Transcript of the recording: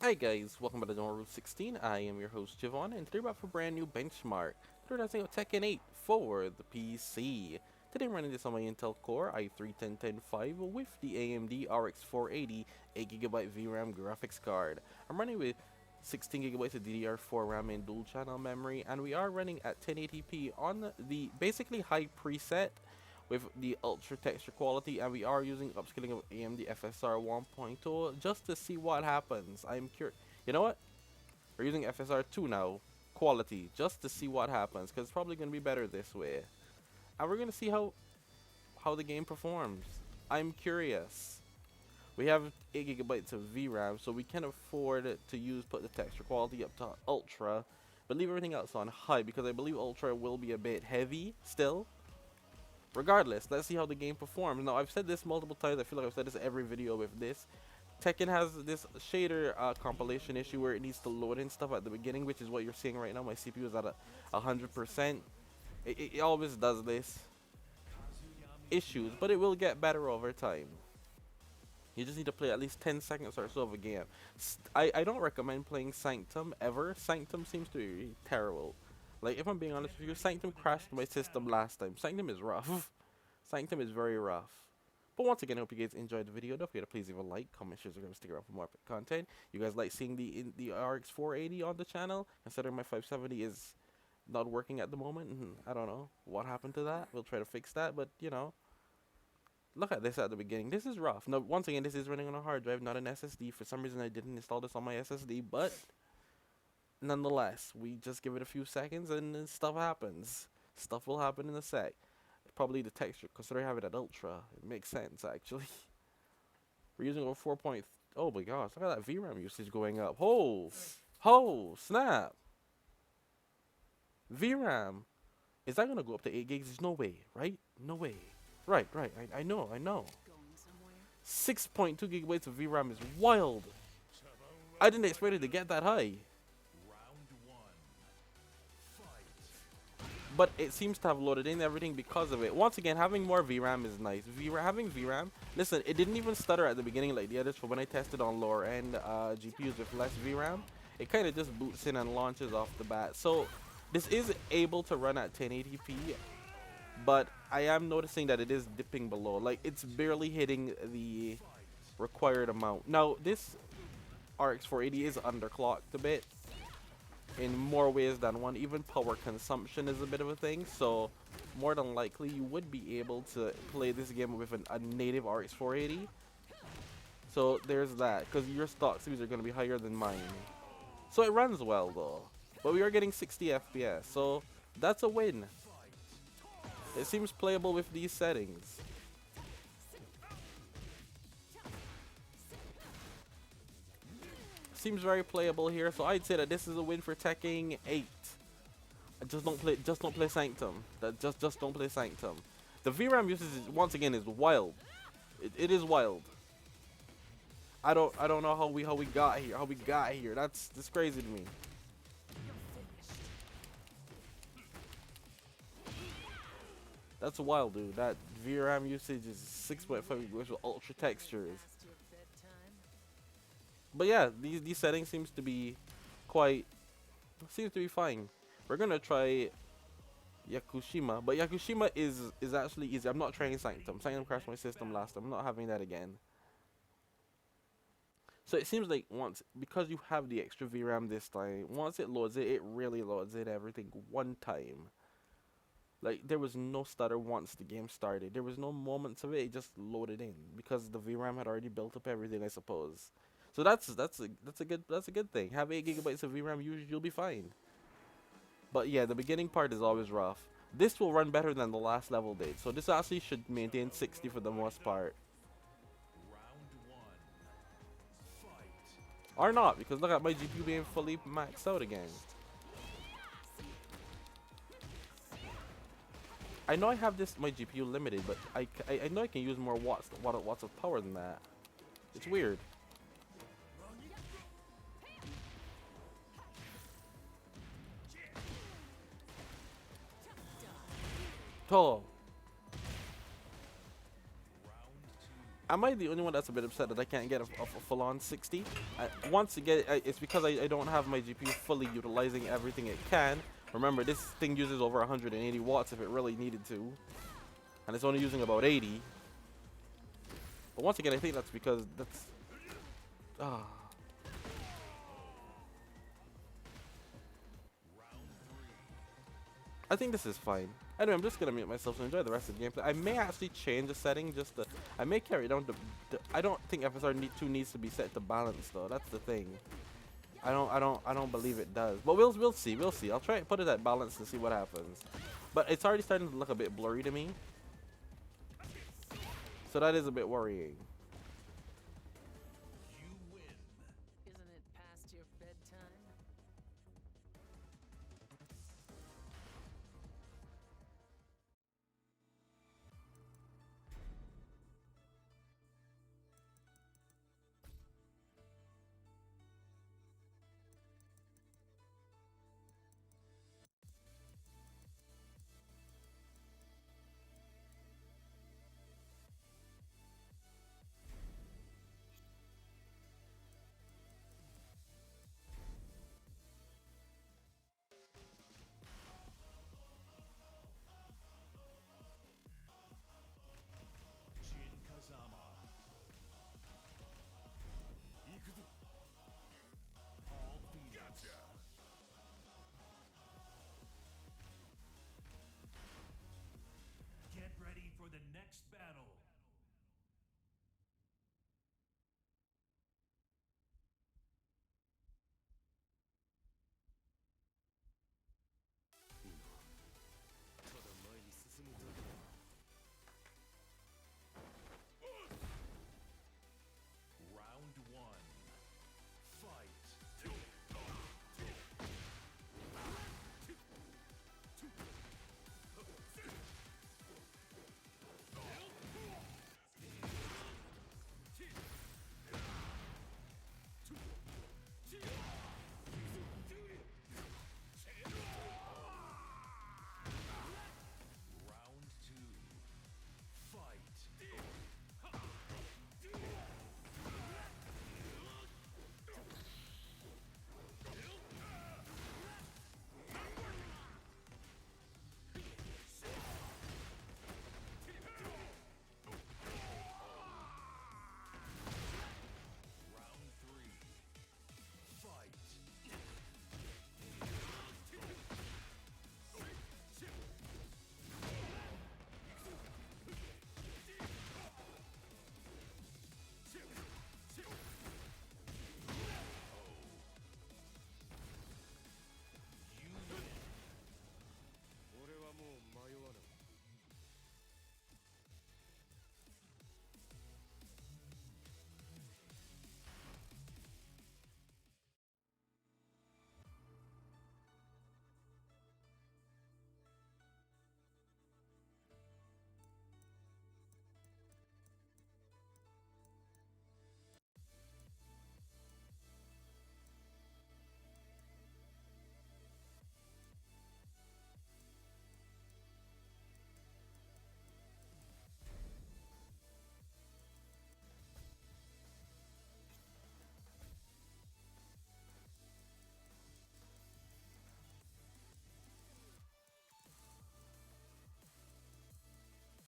Hi guys, welcome back to Route 16. I am your host Javon, and today we're back for a brand new benchmark. Today we're testing Tekken 8 for the PC. Today I'm running this on my Intel Core i3-10105 with the AMD RX480 8GB VRAM graphics card. I'm running with 16GB of DDR4 RAM and dual channel memory, and we are running at 1080p on the basically high preset with the ultra texture quality, and we are using upscaling of AMD FSR 1.0 just to see what happens. I'm curious. You know what? We're using FSR 2 now, quality, just to see what happens, because it's probably going to be better this way. And we're going to see how the game performs. I'm curious. We have 8GB of VRAM, so we can afford to put the texture quality up to ultra, but leave everything else on high, because I believe ultra will be a bit heavy still. Regardless, let's see how the game performs. Now, I've said this multiple times. I feel like I've said this every video with this. Tekken has this shader compilation issue where it needs to load in stuff at the beginning, which is what you're seeing right now. My CPU is at 100%. It always does this. Issues, but it will get better over time. You just need to play at least 10 seconds or so of a game. I don't recommend playing Sanctum ever. Sanctum seems to be terrible. Like, if I'm being honest with you, Sanctum crashed my system last time. Sanctum is rough. Sanctum is very rough. But once again, I hope you guys enjoyed the video. Don't forget to please leave a like, comment, share, subscribe, stick around for more epic content. You guys like seeing the RX480 on the channel? Considering my 570 is not working at the moment. I don't know what happened to that. We'll try to fix that, but you know. Look at this at the beginning. This is rough. Now, once again, this is running on a hard drive, not an SSD. For some reason, I didn't install this on my SSD, but nonetheless, we just give it a few seconds and then stuff happens. Stuff will happen in a sec. Probably the texture, considering I have it at ultra. It makes sense, actually. We're using over 4 point... Oh my gosh, look at that VRAM usage going up. Oh, snap. VRAM. Is that going to go up to 8 gigs? There's no way, right? No way. Right. I know. 6.2 gigabytes of VRAM is wild. I didn't expect it to get that high. But it seems to have loaded in everything because of it. Once again, having more VRAM is nice. Having VRAM, listen, it didn't even stutter at the beginning like the others. For when I tested on lower end GPUs with less VRAM, it kind of just boots in and launches off the bat. So this is able to run at 1080p, but I am noticing that it is dipping below. Like, it's barely hitting the required amount. Now, this RX480 is underclocked a bit in more ways than one. Even power consumption is a bit of a thing, so more than likely you would be able to play this game with a native RX480. So there's that, because your stock speeds are going to be higher than mine. So it runs well though, but we are getting 60 FPS, so that's a win. It seems playable with these settings. Seems very playable here, so I'd say that this is a win for Tekken 8. Just don't play Sanctum. Just don't play Sanctum. The VRAM usage once again is wild. It is wild. I don't know how we got here. That's crazy to me. That's wild, dude. That VRAM usage is 6.5 with ultra textures. But yeah, these settings seems to be fine. We're gonna try Yakushima, but Yakushima is actually easy. I'm not trying Sanctum. Sanctum crashed my system last time. I'm not having that again. So it seems like because you have the extra VRAM this time, once it loads it really loads in everything one time. Like, there was no stutter once the game started. There was no moments of it. It just loaded in because the VRAM had already built up everything, I suppose. So that's a good thing. Have 8 gigabytes of VRAM, you'll be fine. But yeah, the beginning part is always rough. This will run better than the last level did. So this actually should maintain 60 for the most part. Or not, because look at my GPU being fully maxed out again. I know I have my GPU limited, but I know I can use more watts of power than that. It's weird. Oh. Am I the only one that's a bit upset that I can't get a full-on 60? Once again, it's because I don't have my GPU fully utilizing everything it can. Remember, this thing uses over 180 watts if it really needed to. And it's only using about 80. But once again, I think that's because that's... I think this is fine. Anyway, I'm just gonna mute myself to enjoy the rest of the gameplay. I may actually change the setting just to... I may carry it down to... I don't think FSR 2 needs to be set to balance though. That's the thing. I don't believe it does. But we'll see. We'll see. I'll try to put it at balance to see what happens. But it's already starting to look a bit blurry to me. So that is a bit worrying.